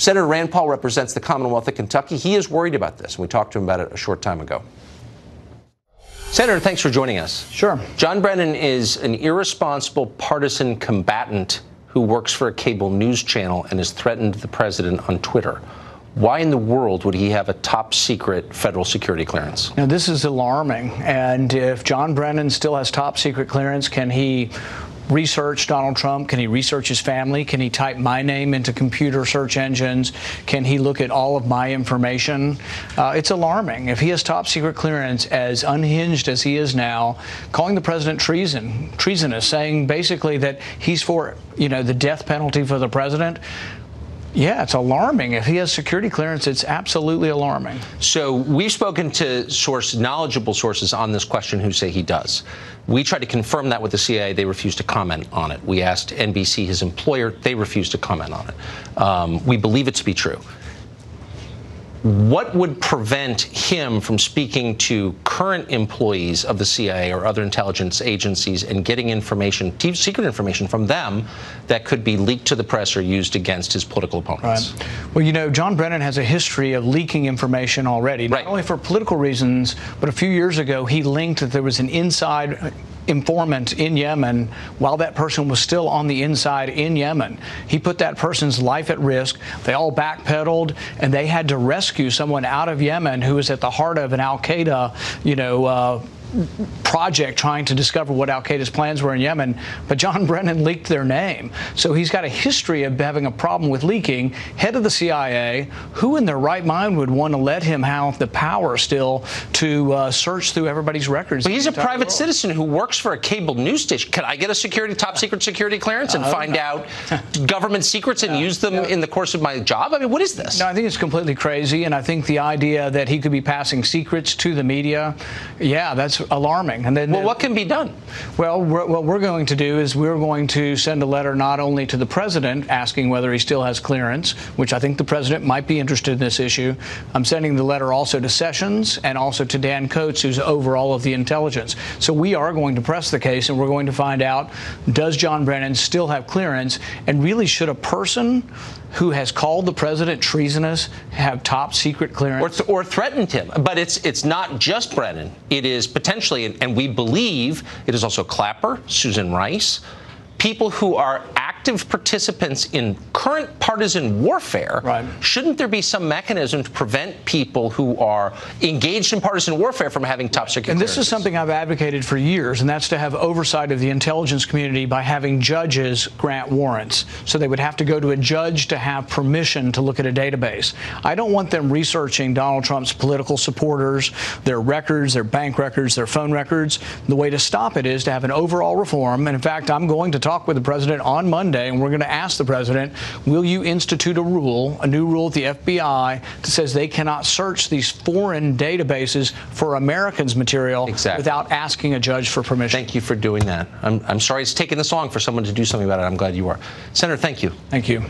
Senator Rand Paul represents the Commonwealth of Kentucky. He is worried about this, and we talked to him about it a short time ago. Senator, thanks for joining us. Sure. John Brennan is an irresponsible partisan combatant who works for a cable news channel and has threatened the president on Twitter. Why in the world would he have a top secret federal security clearance? Now, this is alarming. And if John Brennan still has top secret clearance, can he research Donald Trump? Can he research his family? Can he type my name into computer search engines? Can he look at all of my information? It's alarming. If he has top secret clearance, as unhinged as he is now, calling the president treasonous, saying basically that he's for, the death penalty for the president. Yeah, it's alarming. If he has security clearance, it's absolutely alarming. So we've spoken to knowledgeable sources on this question who say he does. We tried to confirm that with the CIA. They refused to comment on it. We asked NBC, his employer. They refused to comment on it. We believe it to be true. What would prevent him from speaking to current employees of the CIA or other intelligence agencies and getting information, secret information from them that could be leaked to the press or used against his political opponents? Right. Well, John Brennan has a history of leaking information already, not only for political reasons, but a few years ago he linked that there was an inside informant in Yemen while that person was still on the inside in Yemen. He put that person's life at risk. They all backpedaled, and they had to rescue someone out of Yemen who was at the heart of an al-Qaeda, project trying to discover what al-Qaeda's plans were in Yemen, but John Brennan leaked their name. So he's got a history of having a problem with leaking. Head of the CIA, who in their right mind would want to let him have the power still to search through everybody's records? But he's a private citizen who works for a cable news station. Can I get a top secret security clearance and find out government secrets and use them in the course of my job? I mean, what is this? No, I think it's completely crazy, and I think the idea that he could be passing secrets to the media, yeah, that's alarming. And then, well, what can be done? Well, what we're going to do is we're going to send a letter not only to the president asking whether he still has clearance, which I think the president might be interested in this issue. I'm sending the letter also to Sessions and also to Dan Coats, who's over all of the intelligence. So we are going to press the case, and we're going to find out, does John Brennan still have clearance, and really should a person who has called the president treasonous have top secret clearance or threatened him? But it's not just Brennan. It is potentially, and we believe it is also Clapper, Susan Rice, people who are active participants in current partisan warfare. Right. Shouldn't there be some mechanism to prevent people who are engaged in partisan warfare from having top secret clearances? And this is something I've advocated for years, and that's to have oversight of the intelligence community by having judges grant warrants. So they would have to go to a judge to have permission to look at a database. I don't want them researching Donald Trump's political supporters, their records, their bank records, their phone records. The way to stop it is to have an overall reform. And in fact, I'm going to talk with the president on Monday, and we're going to ask the president, will you institute a new rule at the FBI that says they cannot search these foreign databases for Americans' material without asking a judge for permission? Thank you for doing that. I'm sorry it's taken this long for someone to do something about it. I'm glad you are. Senator, thank you. Thank you.